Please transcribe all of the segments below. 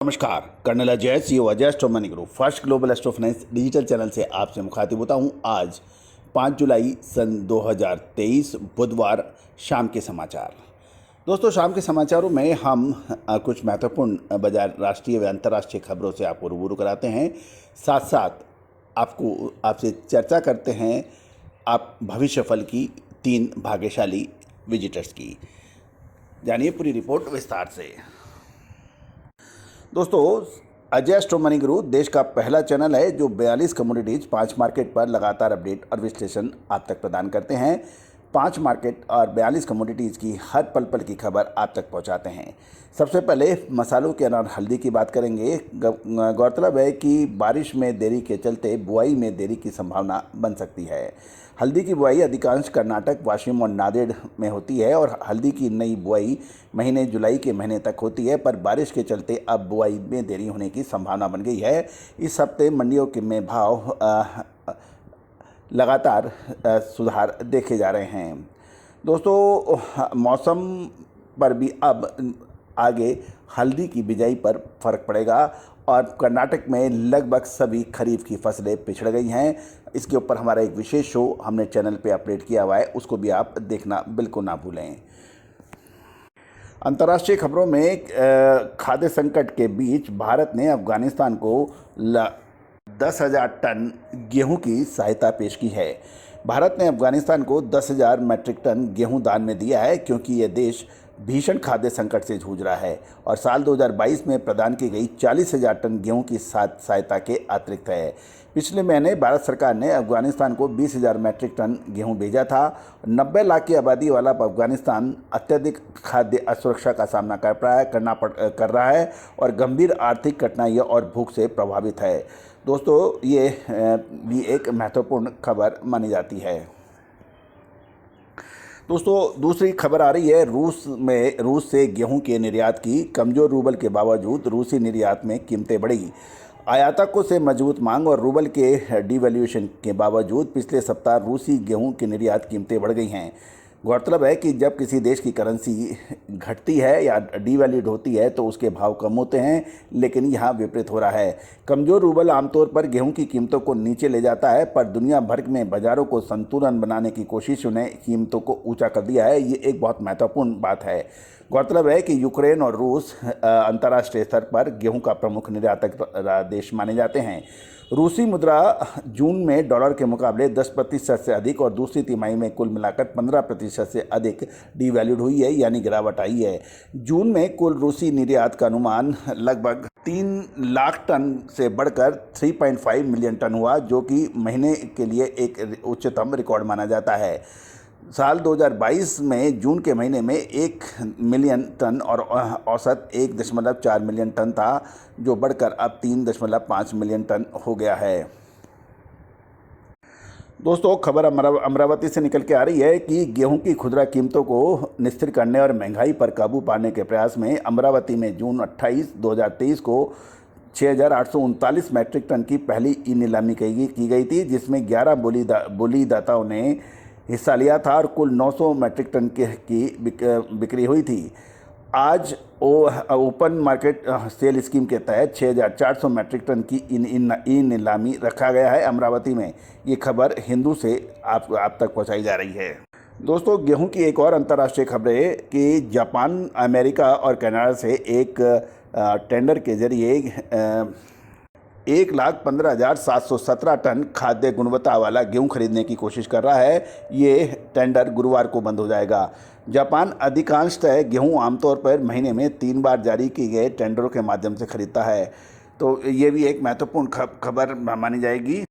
नमस्कार, colonel Ajay CEO Ajay astro money group first global astro finance digital channel से आपसे मुखातिब होता हूं। आज 5 जुलाई सन 2023 बुधवार शाम के समाचार। दोस्तों, शाम के समाचारों में हम कुछ महत्वपूर्ण बाजार राष्ट्रीय व अंतर्राष्ट्रीय खबरों से आपको रूबरू कराते हैं। साथ साथ आपसे चर्चा करते हैं आप भविष्य फल की 3 भाग्यशाली विजिटर्स की। जानिए पूरी रिपोर्ट विस्तार से। दोस्तों, अजय एस्ट्रो मनी ग्रुप देश का पहला चैनल है जो 42 कमोडिटीज 5 मार्केट पर लगातार अपडेट और विश्लेषण आप तक प्रदान करते हैं। 5 मार्केट और 42 कमोडिटीज की हर पल पल की खबर आप तक पहुंचाते हैं। सबसे पहले मसालों के अनार हल्दी की बात करेंगे। गौरतलब है कि बारिश में देरी के चलते बुआई में देरी की संभावना बन सकती है। हल्दी की बुआई अधिकांश कर्नाटक, वाशिम और नांदेड़ में होती है और हल्दी की नई बुआई महीने जुलाई के महीने तक होती है, पर बारिश के चलते अब बुआई में देरी होने की संभावना बन गई है। इस हफ्ते मंडियों के में भाव लगातार सुधार देखे जा रहे हैं। दोस्तों, मौसम पर भी अब आगे हल्दी की बिजाई पर फर्क पड़ेगा और कर्नाटक में लगभग सभी खरीफ की फसलें पिछड़ गई हैं। इसके ऊपर हमारा एक विशेष शो हमने चैनल पे अपडेट किया हुआ है, उसको भी आप देखना बिल्कुल ना भूलें। अंतर्राष्ट्रीय खबरों में खाद्य संकट के बीच भारत ने अफगानिस्तान को 10,000 टन गेहूं की सहायता पेश की है। भारत ने अफगानिस्तान को 10,000 मैट्रिक टन गेहूं दान में दिया है क्योंकि यह देश भीषण खाद्य संकट से जूझ रहा है और साल 2022 में प्रदान की गई 40,000 टन गेहूं की सहायता के अतिरिक्त है। पिछले महीने भारत सरकार ने अफगानिस्तान को 20,000 मैट्रिक टन गेहूं भेजा था। 90 लाख की आबादी वाला अफगानिस्तान अत्यधिक खाद्य असुरक्षा का सामना कर रहा है और गंभीर आर्थिक कठिनाइयों और भूख से प्रभावित है। दोस्तों, ये भी एक महत्वपूर्ण खबर मानी जाती है। दोस्तों, दूसरी खबर आ रही है रूस से गेहूं के निर्यात की। कमज़ोर रूबल के बावजूद रूसी निर्यात में कीमतें बढ़ी। आयातकों से मजबूत मांग और रूबल के डिवैल्यूएशन के बावजूद पिछले सप्ताह रूसी गेहूं की निर्यात कीमतें बढ़ गई हैं। गौरतलब है कि जब किसी देश की करेंसी घटती है या डीवैल्यूड होती है तो उसके भाव कम होते हैं, लेकिन यहाँ विपरीत हो रहा है। कमज़ोर रूबल आमतौर पर गेहूं की कीमतों को नीचे ले जाता है, पर दुनिया भर में बाज़ारों को संतुलन बनाने की कोशिशों ने कीमतों को ऊंचा कर दिया है। ये एक बहुत महत्वपूर्ण बात है। गौरतलब है कि यूक्रेन और रूस अंतर्राष्ट्रीय स्तर पर गेहूं का प्रमुख निर्यातक देश माने जाते हैं। रूसी मुद्रा जून में डॉलर के मुकाबले 10% से अधिक और दूसरी तिमाही में कुल मिलाकर 15% से अधिक डीवैल्यूड हुई है, यानी गिरावट आई है। जून में कुल रूसी निर्यात का अनुमान लगभग 3 लाख टन से बढ़कर 3.5 मिलियन टन हुआ, जो कि महीने के लिए एक उच्चतम रिकॉर्ड माना जाता है। साल 2022 में जून के महीने में 1 मिलियन टन और औसत 1.4 मिलियन टन था, जो बढ़कर अब 3.5 मिलियन टन हो गया है। दोस्तों, खबर अमरावती से निकल के आ रही है कि गेहूं की खुदरा कीमतों को निस्थिर करने और महंगाई पर काबू पाने के प्रयास में अमरावती में जून 28, 2023 को 6,839 मैट्रिक टन की पहली ई नीलामी की गई थी, जिसमें 11 बोलीदाताओं ने हिस्सा लिया था और कुल 900 मैट्रिक टन की बिक्री हुई थी। आज ओपन मार्केट सेल स्कीम के तहत 6,400 मैट्रिक टन की ई नीलामी रखा गया है अमरावती में। ये खबर हिंदू से आप तक पहुंचाई जा रही है। दोस्तों, गेहूं की एक और अंतर्राष्ट्रीय खबर है कि जापान, अमेरिका और कनाडा से एक टेंडर के जरिए 1,15,717 टन खाद्य गुणवत्ता वाला गेहूं खरीदने की कोशिश कर रहा है। ये टेंडर गुरुवार को बंद हो जाएगा। जापान अधिकांशतः गेहूं आमतौर पर महीने में 3 बार जारी किए गए टेंडरों के माध्यम से खरीदता है, तो ये भी एक महत्वपूर्ण खबर मानी जाएगी।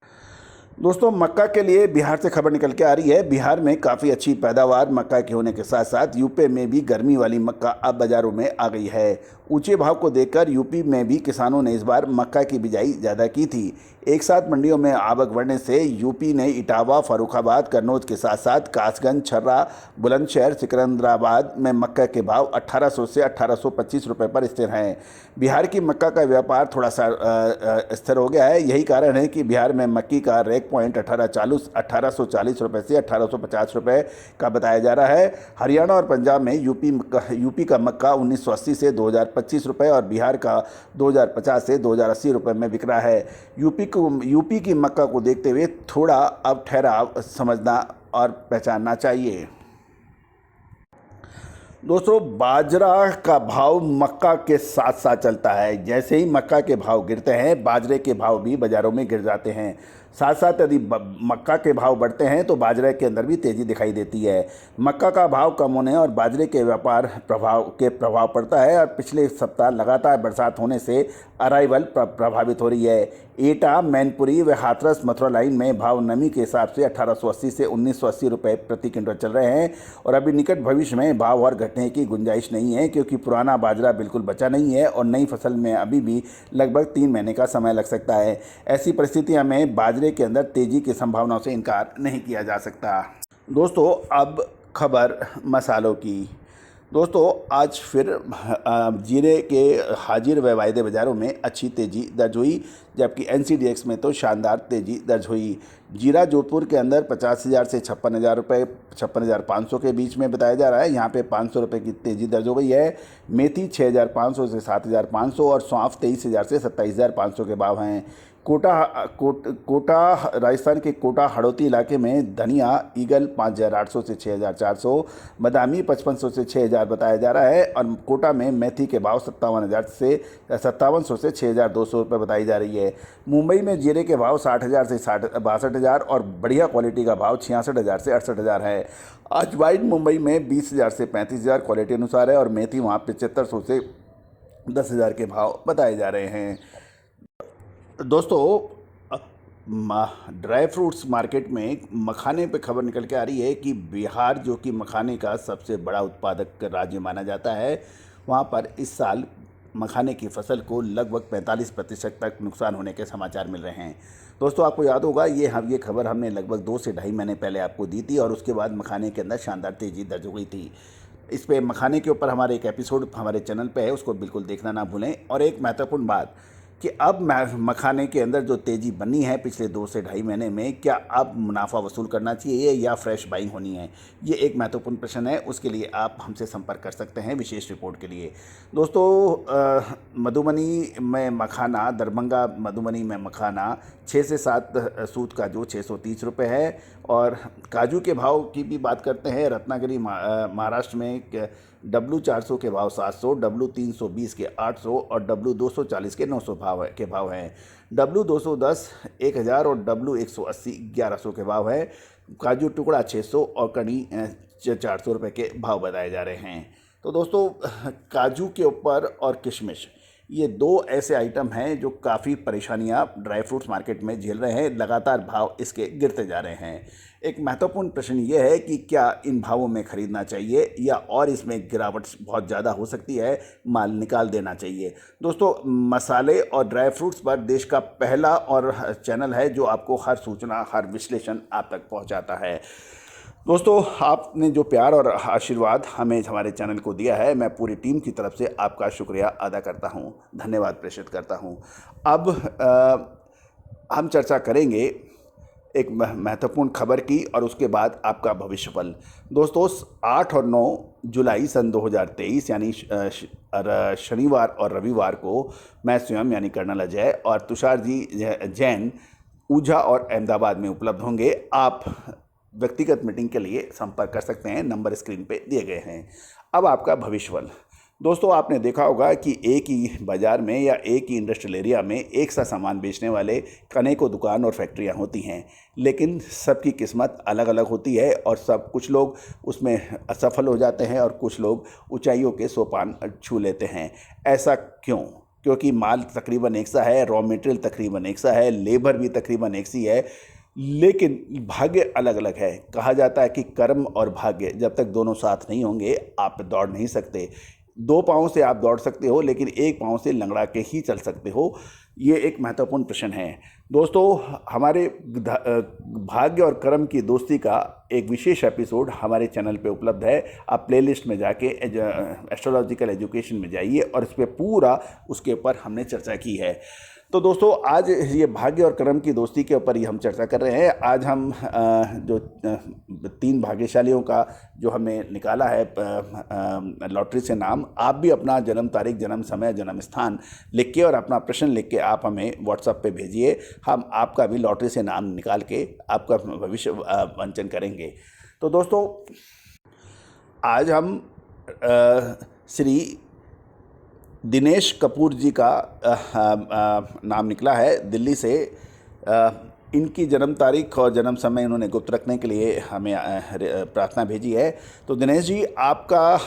दोस्तों, मक्का के लिए बिहार से खबर निकल के आ रही है। बिहार में काफ़ी अच्छी पैदावार मक्का के होने के साथ साथ यूपी में भी गर्मी वाली मक्का अब बाज़ारों में आ गई है। ऊंचे भाव को देखकर यूपी में भी किसानों ने इस बार मक्का की बिजाई ज़्यादा की थी। एक साथ मंडियों में आवक बढ़ने से यूपी ने इटावा, फर्रुखाबाद, कन्नौज के साथ साथ कासगंज, छर्रा, बुलंदशहर, सिकंदराबाद में मक्का के भाव 1,800 से 1,825 रुपये पर स्थिर हैं। बिहार की मक्का का व्यापार थोड़ा सा स्थिर हो गया है। यही कारण है कि बिहार में मक्की का रैक 1840 रुपये से 1850 रुपये का बताया जा रहा है। हरियाणा और पंजाब में यूपी का मक्का 1980 से 2025 रुपये और बिहार का 2050 से 2080 रुपये में बिक रहा है। यूपी की मक्का को देखते हुए थोड़ा अब ठहराव समझना और पहचानना चाहिए। दोस्तों, बाजरा का भाव मक्का के साथ साथ चलता है। जैसे ही मक्का के भाव गिरते हैं, बाजरे के भाव भी बाज़ारों में गिर जाते हैं। साथ साथ यदि मक्का के भाव बढ़ते हैं तो बाजरे के अंदर भी तेज़ी दिखाई देती है। मक्का का भाव कम होने और बाजरे के व्यापार प्रभाव पड़ता है और पिछले सप्ताह लगातार बरसात होने से अराइवल प्रभावित हो रही है। एटा, मैनपुरी व हाथरस मथुरा लाइन में भाव नमी के हिसाब से 1880 से 1980 रुपये प्रति क्विंटल चल रहे हैं और अभी निकट भविष्य में भाव और घटने की गुंजाइश नहीं है, क्योंकि पुराना बाजरा बिल्कुल बचा नहीं है और नई फसल में अभी भी लगभग 3 महीने का समय लग सकता है। ऐसी परिस्थितियों में बाजरे के अंदर तेजी की संभावनाओं से इनकार नहीं किया जा सकता। दोस्तों, अब खबर मसालों की। दोस्तों, आज फिर जीरे के हाजिर व वायदे बाज़ारों में अच्छी तेज़ी दर्ज हुई, जबकि NCDX में तो शानदार तेज़ी दर्ज हुई। जीरा जोधपुर के अंदर 50,000 से 56,000 रुपये, 56,500 के बीच में बताया जा रहा है। यहाँ पे 500 रुपये की तेज़ी दर्ज हो गई है। मेथी 6,500 से 7,500 और सौंफ 23,000 से 27,500 के भाव हैं। कोटा राजस्थान के कोटा हड़ौती इलाके में धनिया ईगल 5,800 से 6,400, बदामी 5,500 से 6,000 बताया जा रहा है और कोटा में मेथी के भाव 57,000 से 6,200 रुपये बताई जा रही है। मुंबई में जीरे के भाव 60,000 से 62,000 और बढ़िया क्वालिटी का भाव 66,000 से 68,000 है। अजवाइन मुंबई में 20,000 से 35,000 क्वालिटी अनुसार है और मेथी वहाँ 7,500 से 10,000 के भाव बताए जा रहे हैं। दोस्तों, ड्राई फ्रूट्स मार्केट में मखाने पे खबर निकल के आ रही है कि बिहार, जो कि मखाने का सबसे बड़ा उत्पादक राज्य माना जाता है, वहाँ पर इस साल मखाने की फसल को लगभग 45% तक नुकसान होने के समाचार मिल रहे हैं। दोस्तों, आपको याद होगा ये खबर हमने लगभग 2 से ढाई महीने पहले आपको दी थी और उसके बाद मखाने के अंदर शानदार तेज़ी दर्ज हो गई थी। इस पे मखाने के ऊपर हमारे एक एपिसोड हमारे चैनल पे है, उसको बिल्कुल देखना ना भूलें। और एक महत्वपूर्ण बात कि अब मखाने के अंदर जो तेज़ी बनी है पिछले 2 से ढाई महीने में, क्या अब मुनाफा वसूल करना चाहिए या फ्रेश बाइंग होनी है, ये एक महत्वपूर्ण प्रश्न है। उसके लिए आप हमसे संपर्क कर सकते हैं विशेष रिपोर्ट के लिए। दोस्तों, मधुबनी में मखाना, दरभंगा मधुबनी में मखाना 6 से 7 सूत काजू 630 रुपये है। और काजू के भाव की भी बात करते हैं। रत्नागिरी महाराष्ट्र में W400 के भाव 700, W320 के 800 और W240 के 900 के भाव हैं। W210 1,000 और W180 1,100 के भाव है। काजू टुकड़ा 600 और कड़ी 400 रुपये के भाव बताए जा रहे हैं। तो दोस्तों, काजू के ऊपर और किशमिश, ये 2 ऐसे आइटम हैं जो काफ़ी परेशानियां ड्राई फ्रूट्स मार्केट में झेल रहे हैं। लगातार भाव इसके गिरते जा रहे हैं। एक महत्वपूर्ण प्रश्न ये है कि क्या इन भावों में ख़रीदना चाहिए या और इसमें गिरावट बहुत ज़्यादा हो सकती है, माल निकाल देना चाहिए। दोस्तों, मसाले और ड्राई फ्रूट्स पर देश का पहला और चैनल है जो आपको हर सूचना, हर विश्लेषण आप तक पहुँचाता है। दोस्तों, आपने जो प्यार और आशीर्वाद हमें हमारे चैनल को दिया है, मैं पूरी टीम की तरफ से आपका शुक्रिया अदा करता हूं, धन्यवाद प्रेषित करता हूं। अब हम चर्चा करेंगे एक महत्वपूर्ण खबर की और उसके बाद आपका भविष्यफल। दोस्तों, 8 और 9 जुलाई सन 2023 यानी शनिवार और रविवार को मैं स्वयं यानी कर्नल अजय और तुषार जी जैन ऊझा और अहमदाबाद में उपलब्ध होंगे। आप व्यक्तिगत मीटिंग के लिए संपर्क कर सकते हैं, नंबर स्क्रीन पे दिए गए हैं। अब आपका भविष्यफल। दोस्तों, आपने देखा होगा कि एक ही बाज़ार में या एक ही इंडस्ट्रियल एरिया में एक सा सामान बेचने वाले अनेकों दुकान और फैक्ट्रियां होती हैं, लेकिन सबकी किस्मत अलग अलग होती है और कुछ लोग उसमें असफल हो जाते हैं और कुछ लोग ऊंचाइयों के सोपान छू लेते हैं। ऐसा क्यों? क्योंकि माल तकरीबन एक सा है, रॉ मटेरियल तकरीबन एक सा है, लेबर भी तकरीबन एक सी है, लेकिन भाग्य अलग अलग है। कहा जाता है कि कर्म और भाग्य जब तक दोनों साथ नहीं होंगे आप दौड़ नहीं सकते। 2 पाँव से आप दौड़ सकते हो, लेकिन 1 पाँव से लंगड़ा के ही चल सकते हो। ये एक महत्वपूर्ण प्रश्न है। दोस्तों, हमारे भाग्य और कर्म की दोस्ती का एक विशेष एपिसोड हमारे चैनल पे उपलब्ध है। आप प्लेलिस्ट में जाके एस्ट्रोलॉजिकल एजुकेशन में जाइए और इस पे पूरा उसके ऊपर हमने चर्चा की है। तो दोस्तों, आज ये भाग्य और कर्म की दोस्ती के ऊपर ही हम चर्चा कर रहे हैं। आज हम जो 3 भाग्यशालियों का जो हमने निकाला है लॉटरी से नाम, आप भी अपना जन्म तारीख, जन्म समय, जन्म स्थान लिख के और अपना प्रश्न लिख के आप हमें व्हाट्सएप पे भेजिए। हम आपका भी लॉटरी से नाम निकाल के आपका भविष्य वंचन करेंगे। तो दोस्तों, आज हम श्री दिनेश कपूर जी का नाम निकला है दिल्ली से। इनकी जन्म तारीख और जन्म समय इन्होंने गुप्त रखने के लिए हमें प्रार्थना भेजी है। तो दिनेश जी, आपका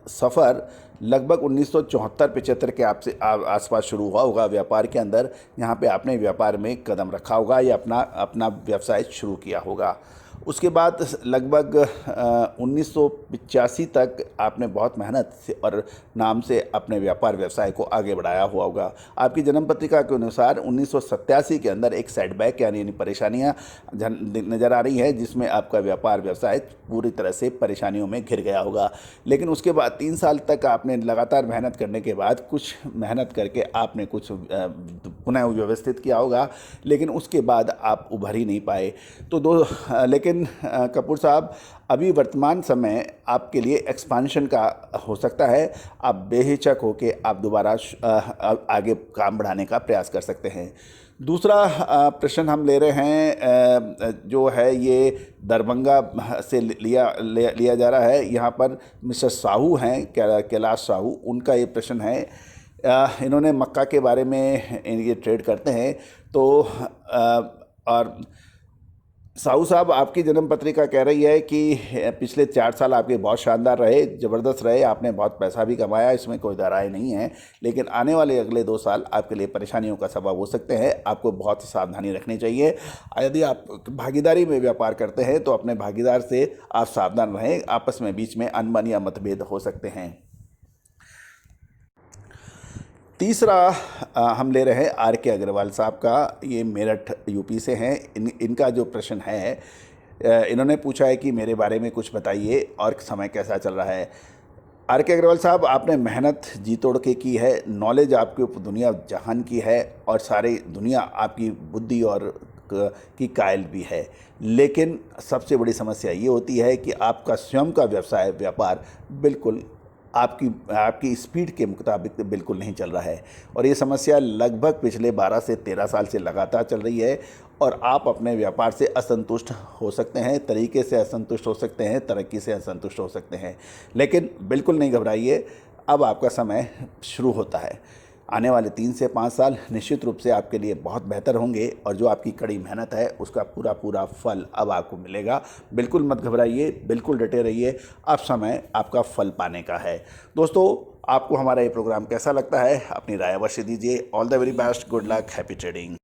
सफ़र लगभग 1974-75 के आसपास शुरू हुआ होगा व्यापार के अंदर, जहाँ पे आपने व्यापार में कदम रखा होगा या अपना व्यवसाय शुरू किया होगा। उसके बाद लगभग 1985 तक आपने बहुत मेहनत से और नाम से अपने व्यापार व्यवसाय को आगे बढ़ाया हुआ होगा। आपकी जन्म पत्रिका के अनुसार 1987 के अंदर एक सेटबैक यानी परेशानियां नज़र आ रही है, जिसमें आपका व्यापार व्यवसाय पूरी तरह से परेशानियों में घिर गया होगा। लेकिन उसके बाद 3 साल तक आपने लगातार मेहनत करने के बाद कुछ मेहनत करके आपने कुछ पुनः व्यवस्थित किया होगा, लेकिन उसके बाद आप उभर ही नहीं पाए। तो लेकिन कपूर साहब, अभी वर्तमान समय आपके लिए एक्सपांशन का हो सकता है। आप बेहिचक होके आप दोबारा आगे काम बढ़ाने का प्रयास कर सकते हैं। दूसरा प्रश्न हम ले रहे हैं, जो है ये दरभंगा से लिया जा रहा है। यहाँ पर मिस्टर साहू हैं, कैलाश साहू, उनका ये प्रश्न है। इन्होंने मक्का के बारे में ये ट्रेड करते हैं। तो और साहू साहब, आपकी जन्म पत्रिका कह रही है कि पिछले 4 साल आपके बहुत शानदार रहे, ज़बरदस्त रहे, आपने बहुत पैसा भी कमाया, इसमें कोई दरार नहीं है। लेकिन आने वाले अगले 2 साल आपके लिए परेशानियों का सबब हो सकते हैं। आपको बहुत सावधानी रखनी चाहिए। यदि आप भागीदारी में व्यापार करते हैं तो अपने भागीदार से आप सावधान रहें, आपस में बीच में अनबन या मतभेद हो सकते हैं। तीसरा हम ले रहे हैं RK अग्रवाल साहब का। ये मेरठ यूपी से हैं। इनका जो प्रश्न है, इन्होंने पूछा है कि मेरे बारे में कुछ बताइए और समय कैसा चल रहा है। RK अग्रवाल साहब, आपने मेहनत जी तोड़ के की है, नॉलेज आपके ऊपर दुनिया जहान की है और सारी दुनिया आपकी बुद्धि और की कायल भी है। लेकिन सबसे बड़ी समस्या ये होती है कि आपका स्वयं का व्यापार बिल्कुल आपकी स्पीड के मुताबिक बिल्कुल नहीं चल रहा है। और ये समस्या लगभग पिछले 12 से 13 साल से लगातार चल रही है। और आप अपने व्यापार से असंतुष्ट हो सकते हैं, तरीके से असंतुष्ट हो सकते हैं, तरक्की से असंतुष्ट हो सकते हैं। लेकिन बिल्कुल नहीं घबराइए, अब आपका समय शुरू होता है। आने वाले 3 से 5 साल निश्चित रूप से आपके लिए बहुत बेहतर होंगे और जो आपकी कड़ी मेहनत है उसका पूरा फल अब आपको मिलेगा। बिल्कुल मत घबराइए, बिल्कुल डटे रहिए, अब समय आपका फल पाने का है। दोस्तों, आपको हमारा ये प्रोग्राम कैसा लगता है, अपनी राय अवश्य दीजिए। All the very best, good luck, happy trading.